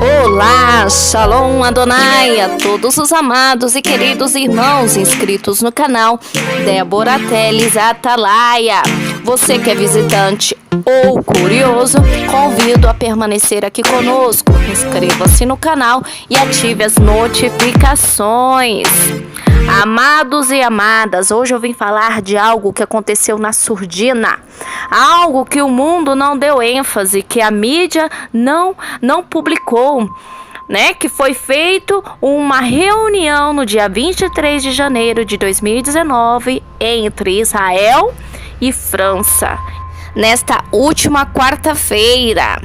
Olá, Shalom Adonai a todos os amados e queridos irmãos inscritos no canal Débora Teles Atalaia. Você que é visitante ou curioso, convido a permanecer aqui conosco. Inscreva-se no canal e ative as notificações. Amados e amadas, hoje eu vim falar de algo que aconteceu na surdina, algo que o mundo não deu ênfase, que a mídia não publicou, né? Que foi feito uma reunião no dia 23 de janeiro de 2019 entre Israel e França, nesta última quarta-feira.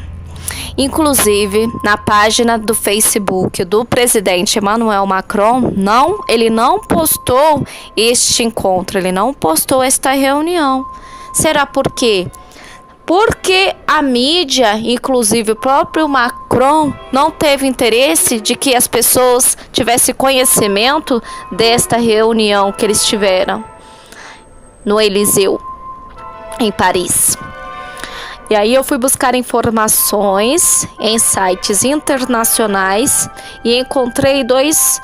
Inclusive, na página do Facebook do presidente Emmanuel Macron, ele não postou este encontro, ele não postou esta reunião. Será por quê? Porque a mídia, inclusive o próprio Macron, não teve interesse de que as pessoas tivessem conhecimento desta reunião que eles tiveram no Eliseu, em Paris. E aí eu fui buscar informações em sites internacionais e encontrei duas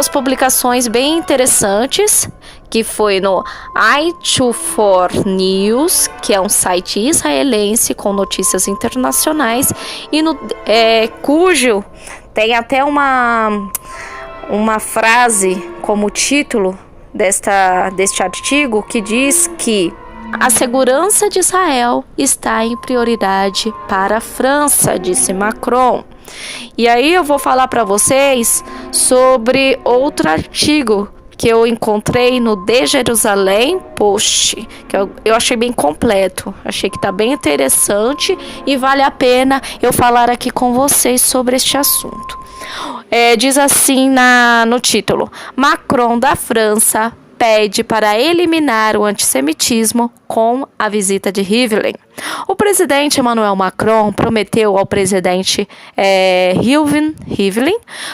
publicações bem interessantes, que foi no i24News, que é um site israelense com notícias internacionais, e cujo tem até uma frase como título deste artigo, que diz que a segurança de Israel está em prioridade para a França, disse Macron. E aí eu vou falar para vocês sobre outro artigo que eu encontrei no The Jerusalem Post, que eu achei bem completo, achei que está bem interessante e vale a pena eu falar aqui com vocês sobre este assunto. Diz assim no título: Macron da França pede para eliminar o antissemitismo com a visita de Rivlin. O presidente Emmanuel Macron prometeu ao presidente Rivlin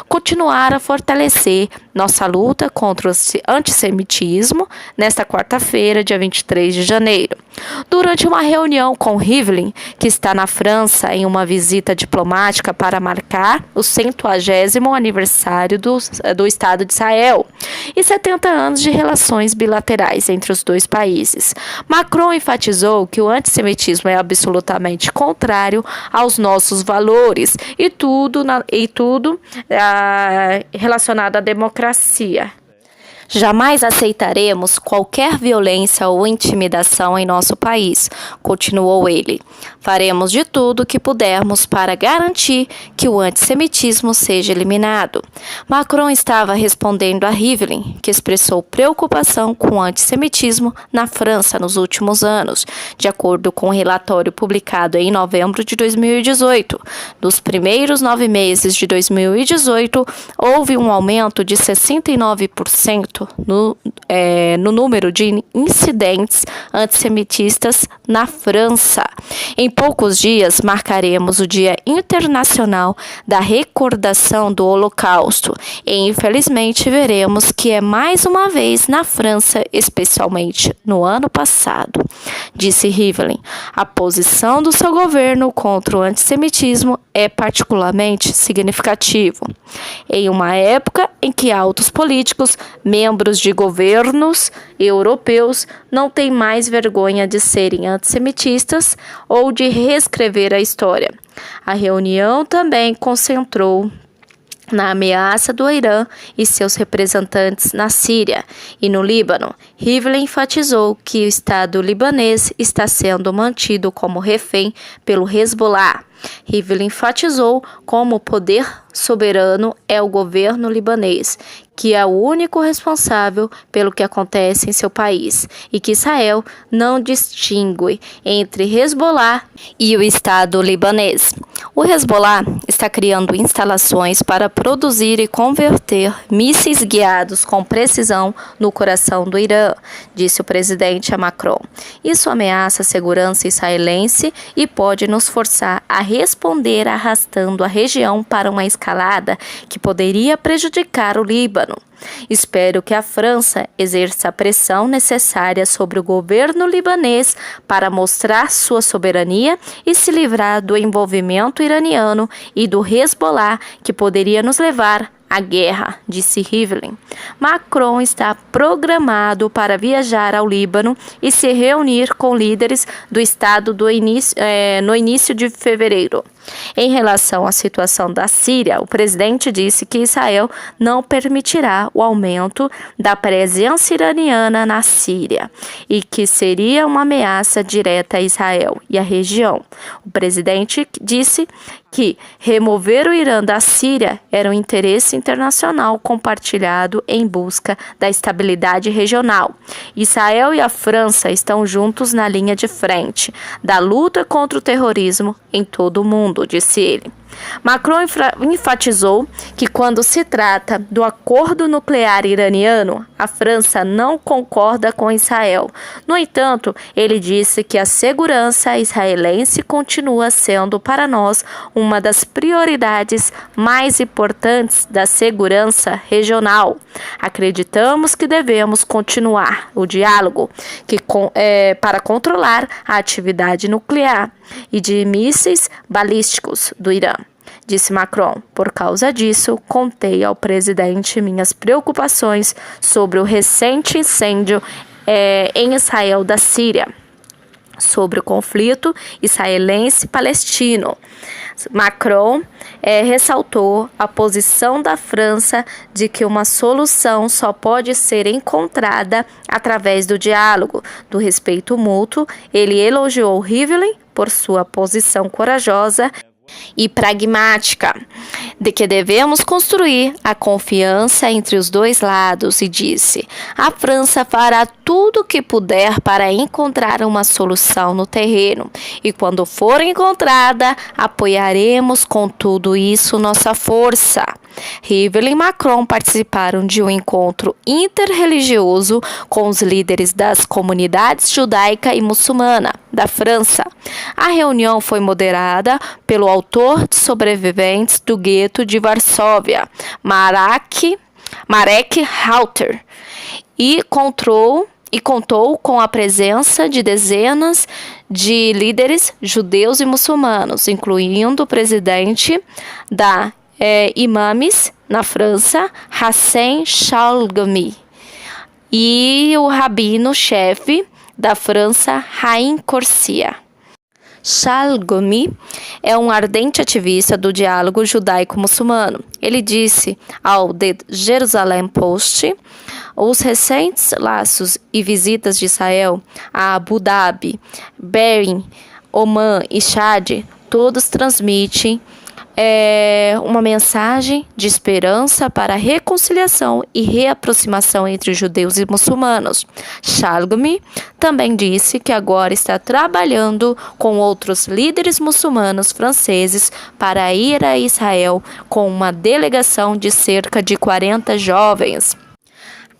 continuar a fortalecer nossa luta contra o antissemitismo nesta quarta-feira, dia 23 de janeiro. Durante uma reunião com Rivlin, que está na França em uma visita diplomática para marcar o 150º aniversário do Estado de Israel e 70 anos de relações bilaterais entre os dois países, Macron enfatizou que o antissemitismo é absolutamente contrário aos nossos valores e tudo relacionado à democracia. Jamais aceitaremos qualquer violência ou intimidação em nosso país, continuou ele. Faremos de tudo o que pudermos para garantir que o antissemitismo seja eliminado. Macron estava respondendo a Rivlin, que expressou preocupação com o antissemitismo na França nos últimos anos, de acordo com um relatório publicado em novembro de 2018. Nos primeiros 9 meses de 2018, houve um aumento de 69% no número de incidentes antissemitistas na França. Em poucos dias, marcaremos o Dia Internacional da Recordação do Holocausto e, infelizmente, veremos que é mais uma vez na França, especialmente no ano passado, disse Rivlin. A posição do seu governo contra o antissemitismo é particularmente significativo. Em uma época em que altos políticos, membros de governos europeus, não têm mais vergonha de serem antissemitistas ou de reescrever a história. A reunião também concentrou na ameaça do Irã e seus representantes na Síria e no Líbano. Rivlin enfatizou que o Estado libanês está sendo mantido como refém pelo Hezbollah. Rivlin enfatizou como o poder soberano é o governo libanês, que é o único responsável pelo que acontece em seu país, e que Israel não distingue entre Hezbollah e o Estado libanês. O Hezbollah está criando instalações para produzir e converter mísseis guiados com precisão no coração do Irã, disse o presidente Macron. Isso ameaça a segurança israelense e pode nos forçar a responder arrastando a região para uma escalada que poderia prejudicar o Líbano. Espero que a França exerça a pressão necessária sobre o governo libanês para mostrar sua soberania e se livrar do envolvimento iraniano e do Hezbollah, que poderia nos levar à guerra, disse Rivlin. Macron está programado para viajar ao Líbano e se reunir com líderes do Estado no início de fevereiro. Em relação à situação da Síria, o presidente disse que Israel não permitirá o aumento da presença iraniana na Síria e que seria uma ameaça direta a Israel e à região. O presidente disse que remover o Irã da Síria era um interesse internacional compartilhado em busca da estabilidade regional. Israel e a França estão juntos na linha de frente da luta contra o terrorismo em todo o mundo, disse ele. Macron enfatizou que quando se trata do acordo nuclear iraniano, a França não concorda com Israel. No entanto, ele disse que a segurança israelense continua sendo para nós uma das prioridades mais importantes da segurança regional. Acreditamos que devemos continuar o diálogo para controlar a atividade nuclear e de mísseis balísticos do Irã, disse Macron. Por causa disso, contei ao presidente minhas preocupações sobre o recente incêndio em Israel da Síria, sobre o conflito israelense-palestino. Macron ressaltou a posição da França de que uma solução só pode ser encontrada através do diálogo, do respeito mútuo. Ele elogiou Rivlin por sua posição corajosa e pragmática, de que devemos construir a confiança entre os dois lados, e disse: a França fará tudo o que puder para encontrar uma solução no terreno, e quando for encontrada, apoiaremos com tudo isso nossa força. Rivlin e Macron participaram de um encontro interreligioso com os líderes das comunidades judaica e muçulmana da França. A reunião foi moderada pelo autor de Sobreviventes do Gueto de Varsóvia, Marek Halter, e contou com a presença de dezenas de líderes judeus e muçulmanos, incluindo o presidente da Imames na França, Hassan Chalgami, e o rabino-chefe da França, Haim Corsia. Chalgami é um ardente ativista do diálogo judaico-muçulmano. Ele disse ao The Jerusalem Post: os recentes laços e visitas de Israel a Abu Dhabi, Bahrein, Omã e Chad, todos transmitem uma mensagem de esperança para a reconciliação e reaproximação entre judeus e muçulmanos. Chalgami também disse que agora está trabalhando com outros líderes muçulmanos franceses para ir a Israel com uma delegação de cerca de 40 jovens.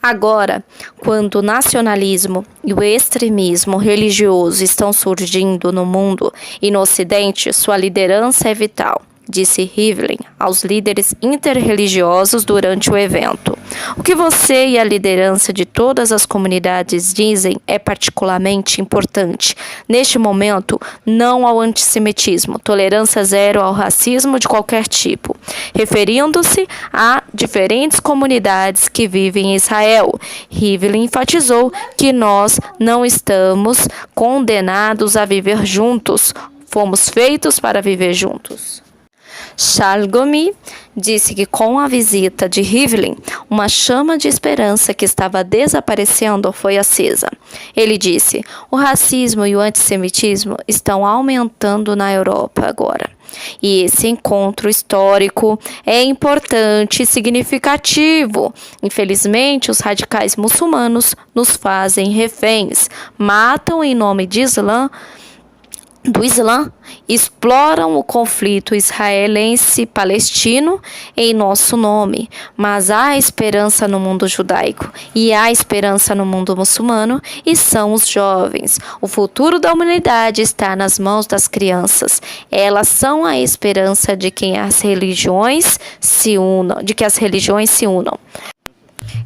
Agora, quando o nacionalismo e o extremismo religioso estão surgindo no mundo e no Ocidente, sua liderança é vital, disse Rivlin aos líderes interreligiosos durante o evento. O que você e a liderança de todas as comunidades dizem é particularmente importante. Neste momento, não ao antissemitismo, tolerância zero ao racismo de qualquer tipo. Referindo-se a diferentes comunidades que vivem em Israel, Rivlin enfatizou que nós não estamos condenados a viver juntos, fomos feitos para viver juntos. Chalgami disse que com a visita de Rivlin, uma chama de esperança que estava desaparecendo foi acesa. Ele disse: o racismo e o antissemitismo estão aumentando na Europa agora. E esse encontro histórico é importante e significativo. Infelizmente, os radicais muçulmanos nos fazem reféns, matam em nome do Islã, exploram o conflito israelense-palestino em nosso nome, mas há esperança no mundo judaico e há esperança no mundo muçulmano, e são os jovens. O futuro da humanidade está nas mãos das crianças. Elas são a esperança de que as religiões se unam.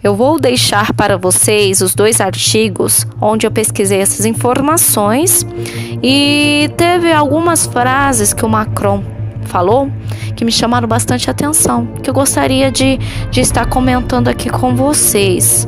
Eu vou deixar para vocês os 2 artigos onde eu pesquisei essas informações e teve algumas frases que o Macron falou que me chamaram bastante atenção, que eu gostaria de estar comentando aqui com vocês.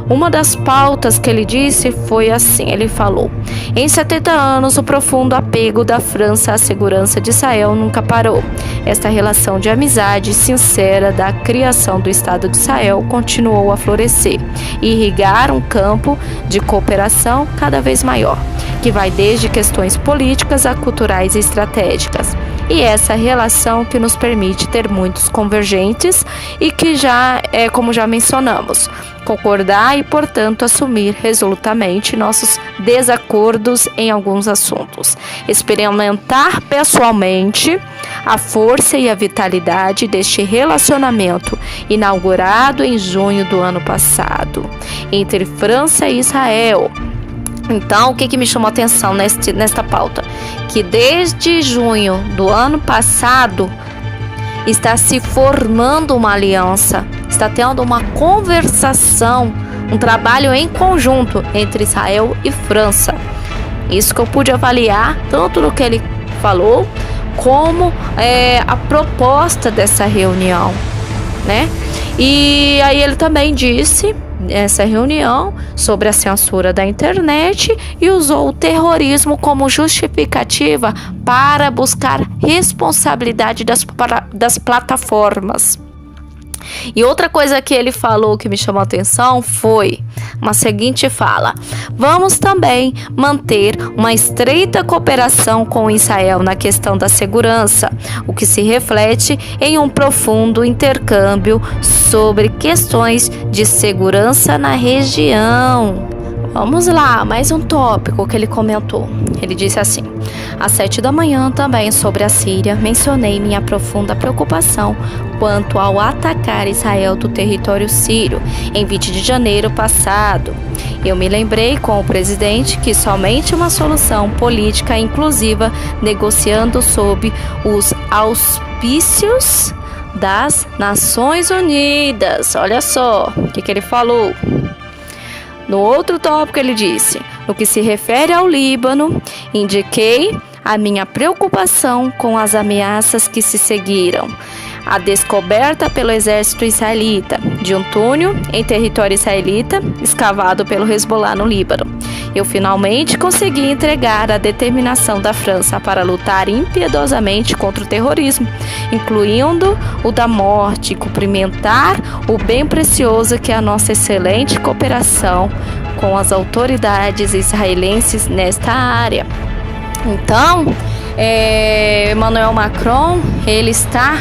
Uma das pautas que ele disse foi assim, ele falou: em 70 anos, o profundo apego da França à segurança de Israel nunca parou. Esta relação de amizade sincera da criação do Estado de Israel continuou a florescer e irrigar um campo de cooperação cada vez maior, que vai desde questões políticas a culturais e estratégicas. E essa relação que nos permite ter muitos convergentes e que como já mencionamos, concordar e, portanto, assumir resolutamente nossos desacordos em alguns assuntos. Experimentar pessoalmente a força e a vitalidade deste relacionamento inaugurado em junho do ano passado entre França e Israel. Então, o que me chamou a atenção nesta pauta? Que desde junho do ano passado está se formando uma aliança, está tendo uma conversação, um trabalho em conjunto entre Israel e França. Isso que eu pude avaliar, tanto no que ele falou, como a proposta dessa reunião, né? E aí ele também disse nessa reunião sobre a censura da internet e usou o terrorismo como justificativa para buscar responsabilidade das plataformas. E outra coisa que ele falou que me chamou a atenção foi uma seguinte fala: vamos também manter uma estreita cooperação com Israel na questão da segurança, o que se reflete em um profundo intercâmbio sobre questões de segurança na região. Vamos lá, mais um tópico que ele comentou. Ele disse assim: às 7 da manhã, também sobre a Síria, mencionei minha profunda preocupação quanto ao atacar Israel do território sírio em 20 de janeiro passado. Eu me lembrei com o presidente que somente uma solução política inclusiva, negociando sob os auspícios das Nações Unidas. Olha só o que ele falou. No outro tópico ele disse: no que se refere ao Líbano, indiquei a minha preocupação com as ameaças que se seguiram. A descoberta pelo exército israelita de um túnel em território israelita escavado pelo Hezbollah no Líbano. Eu finalmente consegui entregar a determinação da França para lutar impiedosamente contra o terrorismo, incluindo o da morte, e cumprimentar o bem precioso que é a nossa excelente cooperação com as autoridades israelenses nesta área. Então, Emmanuel Macron, ele está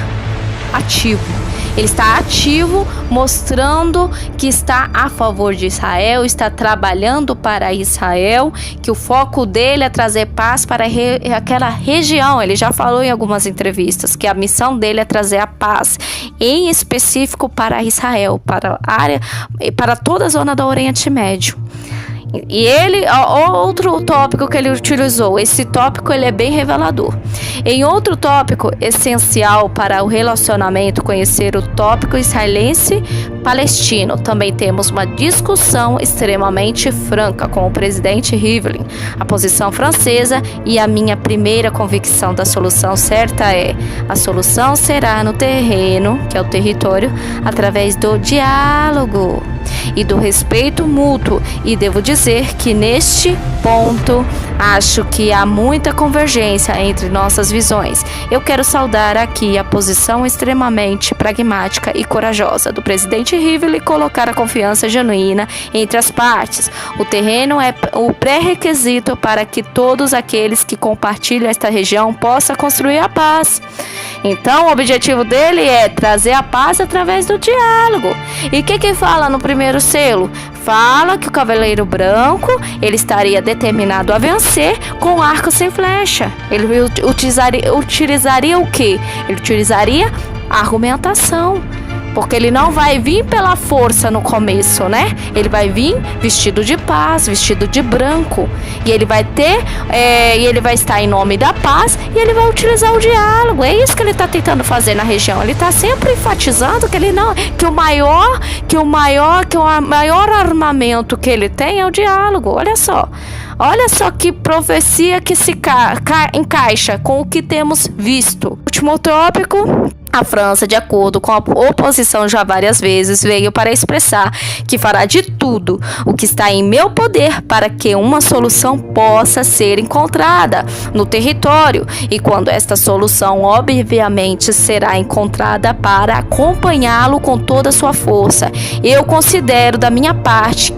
ativo, mostrando que está a favor de Israel, está trabalhando para Israel, que o foco dele é trazer paz para aquela região. Ele já falou em algumas entrevistas que a missão dele é trazer a paz, em específico para Israel, para a área, para toda a zona do Oriente Médio. E ele, outro tópico que ele utilizou, esse tópico ele é bem revelador. Em outro tópico essencial para o relacionamento, conhecer o tópico israelense-palestino. Também temos uma discussão extremamente franca com o presidente Rivlin. A posição francesa e a minha primeira convicção da solução certa é: a solução será no terreno, que é o território, através do diálogo e do respeito mútuo, e devo dizer que neste ponto acho que há muita convergência entre nossas visões. Eu quero saudar aqui a posição extremamente pragmática e corajosa do presidente Rivlin, colocar a confiança genuína entre as partes. O terreno é o pré-requisito para que todos aqueles que compartilham esta região possam construir a paz. Então, o objetivo dele é trazer a paz através do diálogo. E o que fala no primeiro selo? Fala que o Cavaleiro Branco ele estaria determinado a vencer com arco sem flecha. Ele utilizaria o quê? Ele utilizaria argumentação. Porque ele não vai vir pela força no começo, né? Ele vai vir vestido de paz, vestido de branco. E ele vai ele vai estar em nome da paz e ele vai utilizar o diálogo. É isso que ele está tentando fazer na região. Ele está sempre enfatizando que o maior armamento que ele tem é o diálogo. Olha só que profecia que se encaixa com o que temos visto. Último tópico. A França, de acordo com a oposição já várias vezes, veio para expressar que fará de tudo o que está em meu poder para que uma solução possa ser encontrada no território. E quando esta solução, obviamente, será encontrada, para acompanhá-lo com toda a sua força. Eu considero, da minha parte,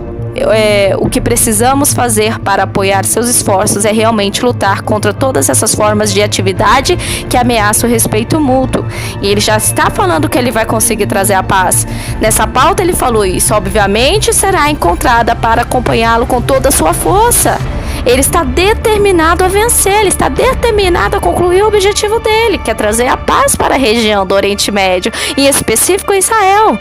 o que precisamos fazer para apoiar seus esforços é realmente lutar contra todas essas formas de atividade que ameaçam o respeito mútuo. E ele já está falando que ele vai conseguir trazer a paz. Nessa pauta ele falou isso. Obviamente será encontrada para acompanhá-lo com toda a sua força. Ele está determinado a vencer, ele está determinado a concluir o objetivo dele, que é trazer a paz para a região do Oriente Médio, em específico Israel.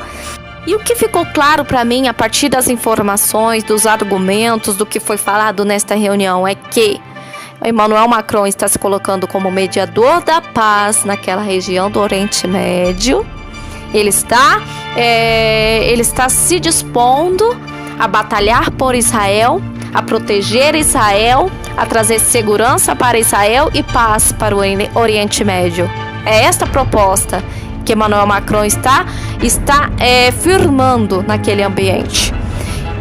E o que ficou claro para mim a partir das informações, dos argumentos, do que foi falado nesta reunião é que Emmanuel Macron está se colocando como mediador da paz naquela região do Oriente Médio. Ele está se dispondo a batalhar por Israel, a proteger Israel, a trazer segurança para Israel e paz para o Oriente Médio. É esta a proposta que Emmanuel Macron está firmando naquele ambiente.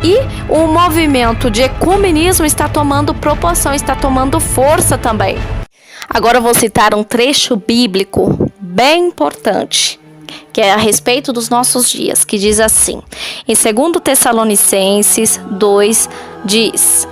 E o movimento de ecumenismo está tomando proporção, está tomando força também. Agora eu vou citar um trecho bíblico bem importante, que é a respeito dos nossos dias, que diz assim, em 2 Tessalonicenses 2, diz: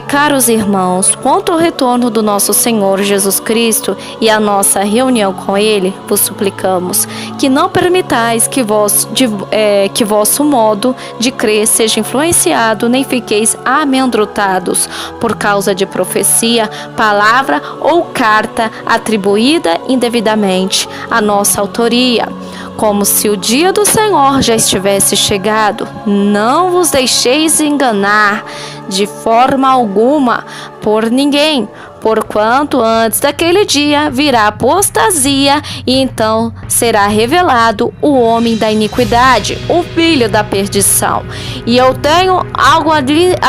caros irmãos, quanto ao retorno do nosso Senhor Jesus Cristo e a nossa reunião com Ele, vos suplicamos que não permitais que vosso modo de crer seja influenciado, nem fiqueis amedrontados por causa de profecia, palavra ou carta atribuída indevidamente à nossa autoria, como se o dia do Senhor já estivesse chegado. Não vos deixeis enganar de forma alguma por ninguém, porquanto antes daquele dia virá apostasia, e então será revelado o homem da iniquidade, o filho da perdição. E eu tenho algo a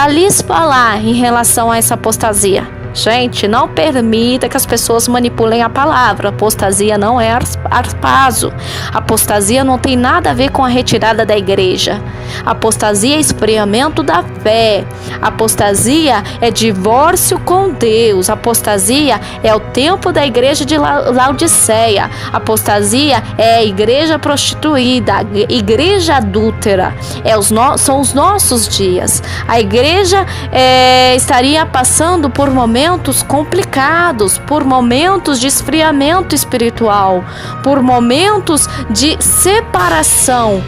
lhes falar em relação a essa apostasia. Gente, não permita que as pessoas manipulem a palavra. Apostasia não é arpazo. Apostasia não tem nada a ver com a retirada da igreja. Apostasia é esfriamento da fé. Apostasia é divórcio com Deus. Apostasia é o tempo da igreja de Laodiceia. Apostasia é a igreja prostituída, a igreja adúltera. São os nossos dias. A igreja estaria passando por momentos complicados, por momentos de esfriamento espiritual, por momentos de separação.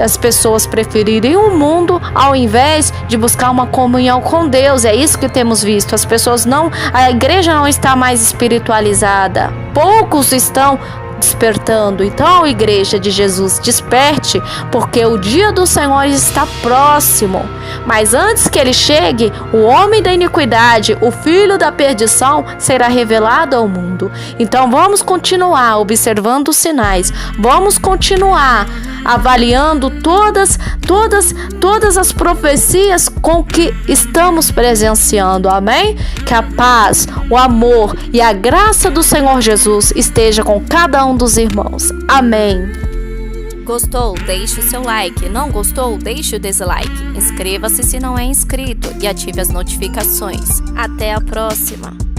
As pessoas preferirem o mundo ao invés de buscar uma comunhão com Deus. É isso que temos visto. A igreja não está mais espiritualizada. Poucos estão despertando. Então, igreja de Jesus, desperte, porque o dia do Senhor está próximo. Mas antes que ele chegue, o homem da iniquidade, o filho da perdição, será revelado ao mundo. Então vamos continuar observando os sinais. Vamos continuar avaliando todas as profecias com que estamos presenciando. Amém? Que a paz, o amor e a graça do Senhor Jesus esteja com cada um dos irmãos. Amém. Gostou? Deixe o seu like. Não gostou? Deixe o dislike. Inscreva-se se não é inscrito e ative as notificações. Até a próxima!